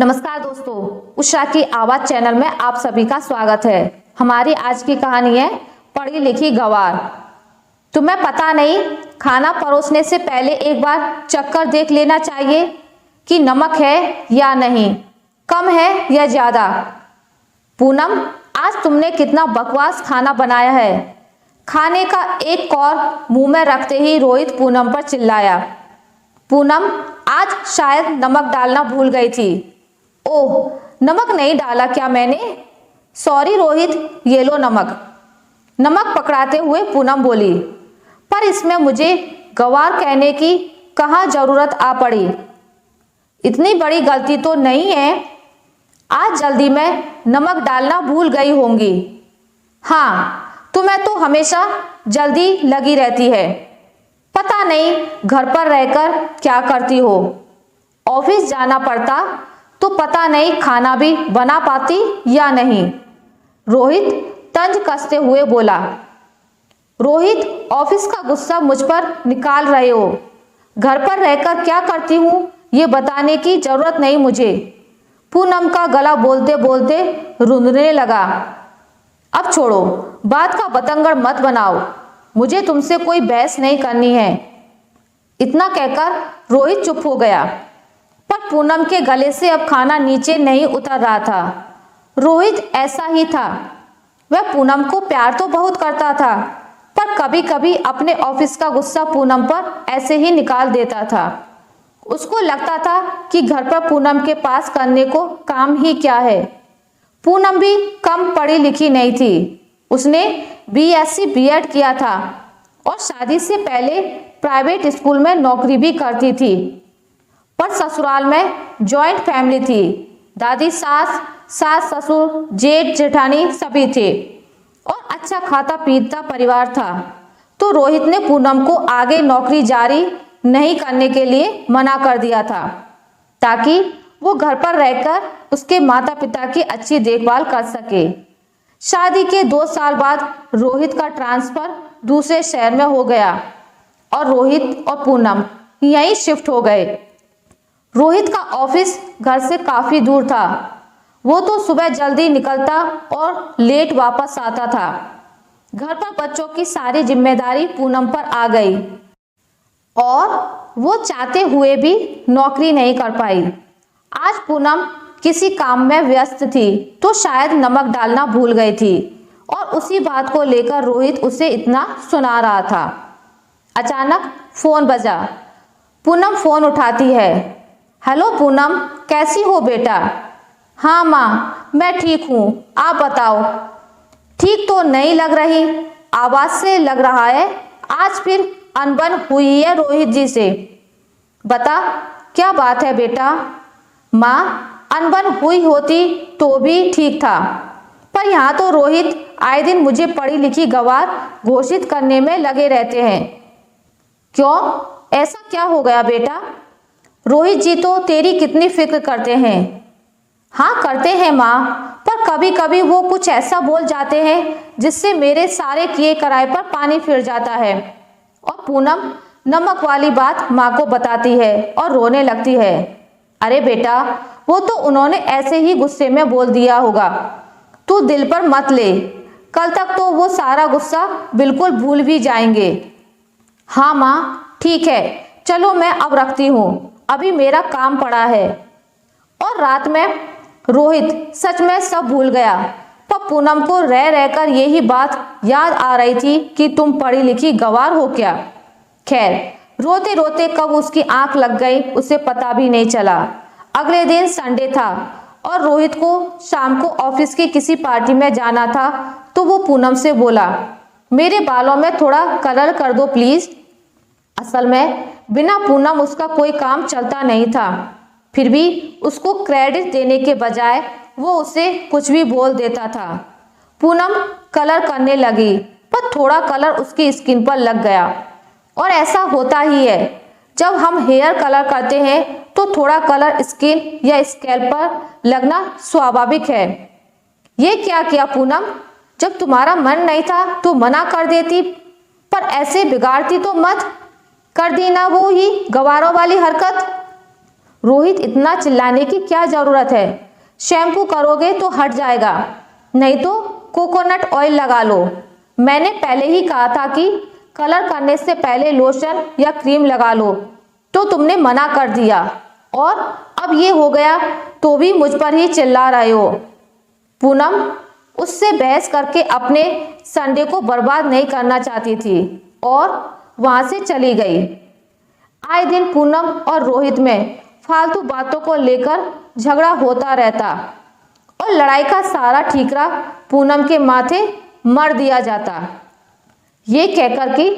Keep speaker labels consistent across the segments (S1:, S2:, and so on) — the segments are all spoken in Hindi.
S1: नमस्कार दोस्तों, उषा की आवाज चैनल में आप सभी का स्वागत है। हमारी आज की कहानी है पढ़ी लिखी गंवार। तुम्हें पता नहीं, खाना परोसने से पहले एक बार चक्कर देख लेना चाहिए कि नमक है या नहीं, कम है या ज्यादा। पूनम, आज तुमने कितना बकवास खाना बनाया है। खाने का एक कौर मुंह में रखते ही रोहित पूनम पर चिल्लाया। पूनम, आज शायद नमक डालना भूल गई थी। ओह, नमक नहीं डाला क्या मैंने? सॉरी रोहित, ये लो नमक। नमक पकड़ाते हुए पूनम बोली, पर इसमें मुझे गंवार कहने की कहाँ जरूरत आ पड़ी। इतनी बड़ी गलती तो नहीं है। आज जल्दी में नमक डालना भूल गई होंगी। हाँ, तुम्हें तो हमेशा जल्दी लगी रहती है। पता नहीं घर पर रहकर क्या करती हो। ऑफिस जाना पड़ता तो पता नहीं खाना भी बना पाती या नहीं। रोहित तंज कसते हुए बोला। रोहित, ऑफिस का गुस्सा मुझ पर निकाल रहे हो। घर पर रहकर क्या करती हूँ ये बताने की जरूरत नहीं मुझे। पूनम का गला बोलते बोलते रुंधने लगा। अब छोड़ो, बात का बतंगड़ मत बनाओ। मुझे तुमसे कोई बहस नहीं करनी है। इतना कहकर रोहित चुप हो गया, पर पूनम के गले से अब खाना नीचे नहीं उतर रहा था। रोहित ऐसा ही था। वह पूनम को प्यार तो बहुत करता था, पर कभी कभी अपने ऑफिस का गुस्सा पूनम पर ऐसे ही निकाल देता था। उसको लगता था कि घर पर पूनम के पास करने को काम ही क्या है। पूनम भी कम पढ़ी लिखी नहीं थी। उसने बीएससी बीएड किया था और शादी से पहले प्राइवेट स्कूल में नौकरी भी करती थी। पर ससुराल में जॉइंट फैमिली थी। दादी, सास ससुर, जेठ जेठानी सभी थे और अच्छा खाता पीता परिवार था। तो रोहित ने पूनम को आगे नौकरी जारी नहीं करने के लिए मना कर दिया था, ताकि वो घर पर रहकर उसके माता पिता की अच्छी देखभाल कर सके। शादी के 2 साल बाद रोहित का ट्रांसफर दूसरे शहर में हो गया और रोहित और पूनम यहीं शिफ्ट हो गए। रोहित का ऑफिस घर से काफी दूर था। वो तो सुबह जल्दी निकलता और लेट वापस आता था। घर पर बच्चों की सारी जिम्मेदारी पूनम पर आ गई और वो चाहते हुए भी नौकरी नहीं कर पाई। आज पूनम किसी काम में व्यस्त थी तो शायद नमक डालना भूल गई थी और उसी बात को लेकर रोहित उसे इतना सुना रहा था। अचानक फोन बजा। पूनम फोन उठाती है। हेलो पूनम, कैसी हो बेटा? हाँ माँ, मैं ठीक हूँ, आप बताओ। ठीक तो नहीं लग रही, आवाज से लग रहा है आज फिर अनबन हुई है रोहित जी से। बता, क्या बात है बेटा? माँ, अनबन हुई होती तो भी ठीक था, पर यहाँ तो रोहित आए दिन मुझे पढ़ी लिखी गंवार घोषित करने में लगे रहते हैं। क्यों, ऐसा क्या हो गया बेटा? रोहित जी तो तेरी कितनी फिक्र करते हैं। हाँ करते हैं माँ, पर कभी कभी वो कुछ ऐसा बोल जाते हैं जिससे मेरे सारे किए कराए पर पानी फिर जाता है। और पूनम नमक वाली बात माँ को बताती है और रोने लगती है। अरे बेटा, वो तो उन्होंने ऐसे ही गुस्से में बोल दिया होगा, तू दिल पर मत ले। कल तक तो वो सारा गुस्सा बिल्कुल भूल भी जाएंगे। हाँ माँ, ठीक है, चलो मैं अब रखती हूँ, अभी मेरा काम पड़ा है। और रात में रोहित सच में सब भूल गया, पर पूनम को रह रहकर यही बात याद आ रही थी कि तुम पढ़ी लिखी गंवार हो क्या। खैर, रोते रोते कब उसकी आंख लग गई उसे पता भी नहीं चला। अगले दिन संडे था और रोहित को शाम को ऑफिस की किसी पार्टी में जाना था, तो वो पूनम से बोला, मेरे बालों में थोड़ा कलर कर दो प्लीज। असल में बिना पूनम उसका कोई काम चलता नहीं था। फिर भी उसको क्रेडिट देने के बजाय वो उसे कुछ भी बोल देता था। पूनम कलर करने लगी, पर थोड़ा कलर उसकी स्किन पर लग गया। और ऐसा होता ही है, जब हम हेयर कलर करते हैं तो थोड़ा कलर स्किन या स्कैल्प पर लगना स्वाभाविक है। ये क्या किया पूनम? जब तुम्हारा मन नहीं था तो मना कर देती, पर ऐसे बिगाड़ती तो मत। कर दी ना वो ही गंवारों वाली हरकत। रोहित, इतना चिल्लाने की क्या जरूरत है? शैम्पू करोगे तो हट जाएगा, नहीं तो कोकोनट ऑयल लगा लो। मैंने पहले ही कहा था कि कलर करने से पहले लोशन या क्रीम लगा लो, तो तुमने मना कर दिया, और अब ये हो गया तो भी मुझ पर ही चिल्ला रहे हो। पूनम उससे बहस करके अपने संडे को बर्बाद नहीं करना चाहती थी और वहां से चली गई। आए दिन पूनम और रोहित में फालतू बातों को लेकर झगड़ा होता रहता और लड़ाई का सारा ठीकरा पूनम के माथे मर दिया जाता, ये कहकर कि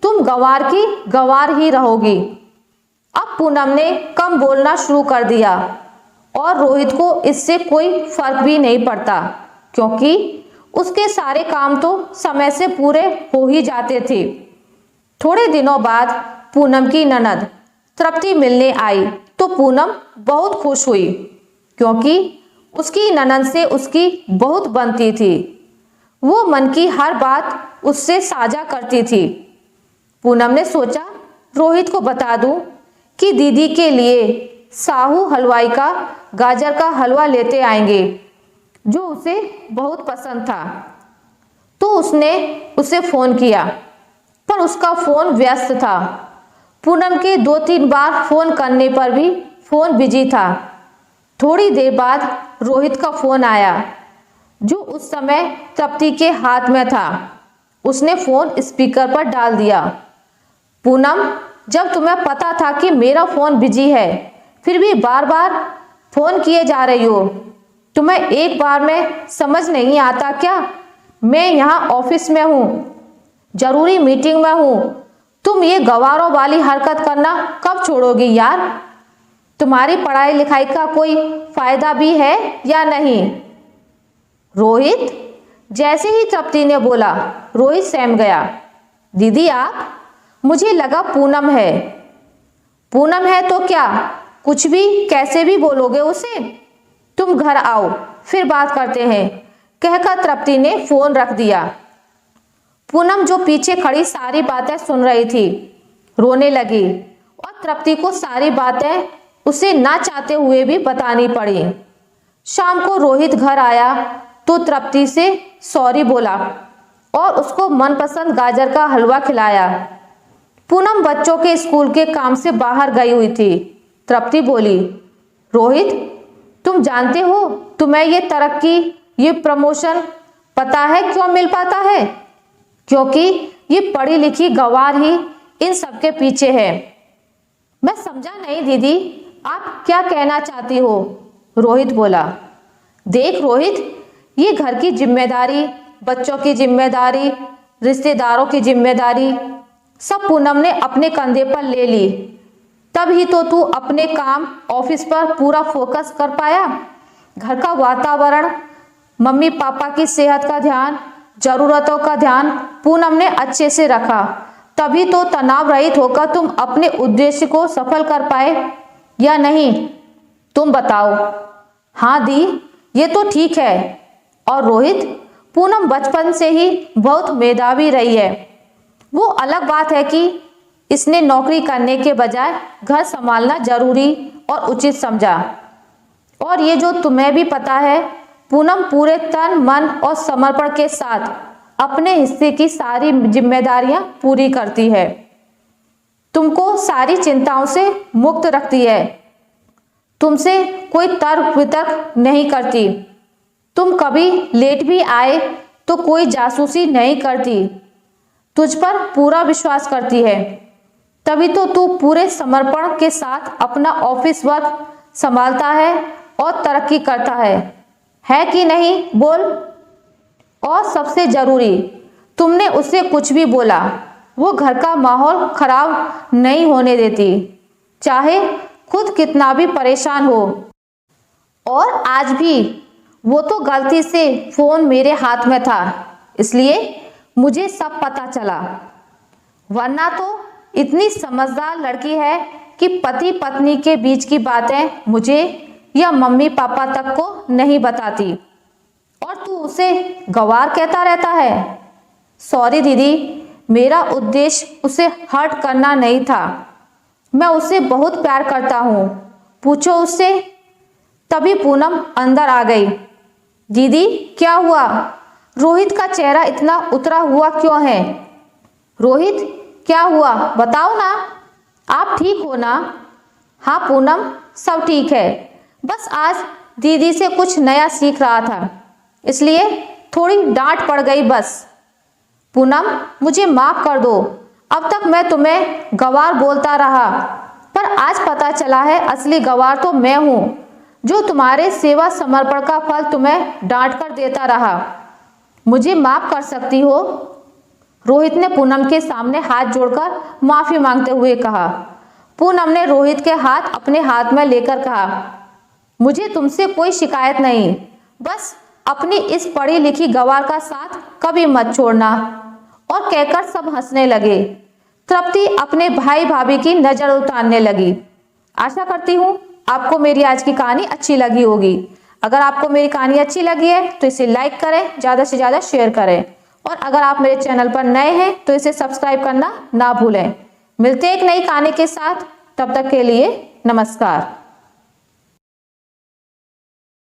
S1: तुम गंवार की गंवार ही रहोगी। अब पूनम ने कम बोलना शुरू कर दिया और रोहित को इससे कोई फर्क भी नहीं पड़ता, क्योंकि उसके सारे काम तो समय से पूरे हो ही जाते थे। थोड़े दिनों बाद पूनम की ननद तृप्ति मिलने आई तो पूनम बहुत खुश हुई, क्योंकि उसकी ननद से उसकी बहुत बनती थी। वो मन की हर बात उससे साझा करती थी। पूनम ने सोचा रोहित को बता दूं कि दीदी के लिए साहू हलवाई का गाजर का हलवा लेते आएंगे, जो उसे बहुत पसंद था। तो उसने उसे फोन किया, पर उसका फोन व्यस्त था। पूनम के 2-3 बार फोन करने पर भी फोन बिजी था। थोड़ी देर बाद रोहित का फोन आया, जो उस समय तृप्ति के हाथ में था। उसने फोन स्पीकर पर डाल दिया। पूनम, जब तुम्हें पता था कि मेरा फोन बिजी है, फिर भी बार बार फोन किए जा रही हो, तुम्हें एक बार में समझ नहीं आता क्या? मैं यहाँ ऑफिस में हूँ, जरूरी मीटिंग में हूँ। तुम ये गंवारों वाली हरकत करना कब छोड़ोगी यार? तुम्हारी पढ़ाई लिखाई का कोई फायदा भी है या नहीं? रोहित, जैसे ही तृप्ति ने बोला, रोहित सहम गया। दीदी आप? मुझे लगा पूनम है। पूनम है तो क्या, कुछ भी कैसे भी बोलोगे उसे? तुम घर आओ, फिर बात करते हैं, कहकर तृप्ति ने फोन रख दिया। पूनम, जो पीछे खड़ी सारी बातें सुन रही थी, रोने लगी और तृप्ति को सारी बातें उसे ना चाहते हुए भी बतानी पड़ी। शाम को रोहित घर आया तो तृप्ति से सॉरी बोला और उसको मनपसंद गाजर का हलवा खिलाया। पूनम बच्चों के स्कूल के काम से बाहर गई हुई थी। तृप्ति बोली, रोहित, तुम जानते हो तुम्हें ये तरक्की, ये प्रमोशन पता है क्यों मिल पाता है? क्योंकि ये पढ़ी लिखी गंवार ही इन सबके पीछे है। मैं समझा नहीं दीदी, आप क्या कहना चाहती हो? रोहित बोला। देख रोहित, ये घर की जिम्मेदारी, बच्चों की जिम्मेदारी, रिश्तेदारों की जिम्मेदारी सब पूनम ने अपने कंधे पर ले ली। तब ही तो तू अपने काम, ऑफिस पर पूरा फोकस कर पाया। घर का वातावरण, मम्मी पापा की सेहत का ध्यान, जरूरतों का ध्यान पूनम ने अच्छे से रखा। तभी तो तनाव रहित होकर तुम अपने उद्देश्य को सफल कर पाए, या नहीं? तुम बताओ। हाँ दी, ये तो ठीक है। और रोहित, पूनम बचपन से ही बहुत मेधावी रही है। वो अलग बात है कि इसने नौकरी करने के बजाय घर संभालना जरूरी और उचित समझा। और ये जो तुम्हें भी पता है, पूनम पूरे तन मन और समर्पण के साथ अपने हिस्से की सारी जिम्मेदारियां पूरी करती है। तुमको सारी चिंताओं से मुक्त रखती है। तुमसे कोई तर्क वितर्क नहीं करती। तुम कभी लेट भी आए तो कोई जासूसी नहीं करती। तुझ पर पूरा विश्वास करती है। तभी तो तू पूरे समर्पण के साथ अपना ऑफिस वर्क संभालता है और तरक्की करता है कि नहीं? बोल। और सबसे जरूरी, तुमने उसे कुछ भी बोला, वो घर का माहौल खराब नहीं होने देती, चाहे खुद कितना भी परेशान हो। और आज भी वो तो गलती से फोन मेरे हाथ में था, इसलिए मुझे सब पता चला, वरना तो इतनी समझदार लड़की है कि पति पत्नी के बीच की बातें मुझे या मम्मी पापा तक को नहीं बताती, और तू उसे गंवार कहता रहता है। सॉरी दीदी, मेरा उद्देश्य उसे हर्ट करना नहीं था। मैं उसे बहुत प्यार करता हूँ पूछो उससे। तभी पूनम अंदर आ गई। दीदी क्या हुआ? रोहित का चेहरा इतना उतरा हुआ क्यों है? रोहित क्या हुआ बताओ ना, आप ठीक हो ना? हाँ पूनम सब ठीक है, बस आज दीदी से कुछ नया सीख रहा था, इसलिए थोड़ी डांट पड़ गई बस। पूनम मुझे माफ कर दो, अब तक मैं तुम्हें गंवार बोलता रहा, पर आज पता चला है असली गंवार तो मैं हूँ, जो तुम्हारे सेवा समर्पण का फल तुम्हें डांट कर देता रहा। मुझे माफ कर सकती हो? रोहित ने पूनम के सामने हाथ जोड़कर माफी मांगते हुए कहा। पूनम ने रोहित के हाथ अपने हाथ में लेकर कहा, मुझे तुमसे कोई शिकायत नहीं, बस अपनी इस पढ़ी लिखी गंवार का साथ कभी मत छोड़ना। और कहकर सब हंसने लगे। तृप्ति अपने भाई भाभी की नजर उतारने लगी। आशा करती हूँ आपको मेरी आज की कहानी अच्छी लगी होगी। अगर आपको मेरी कहानी अच्छी लगी है तो इसे लाइक करें, ज़्यादा से ज़्यादा शेयर करें, और अगर आप मेरे चैनल पर नए हैं तो इसे सब्सक्राइब करना ना भूलें। मिलते हैं एक नई कहानी के साथ, तब तक के लिए नमस्कार।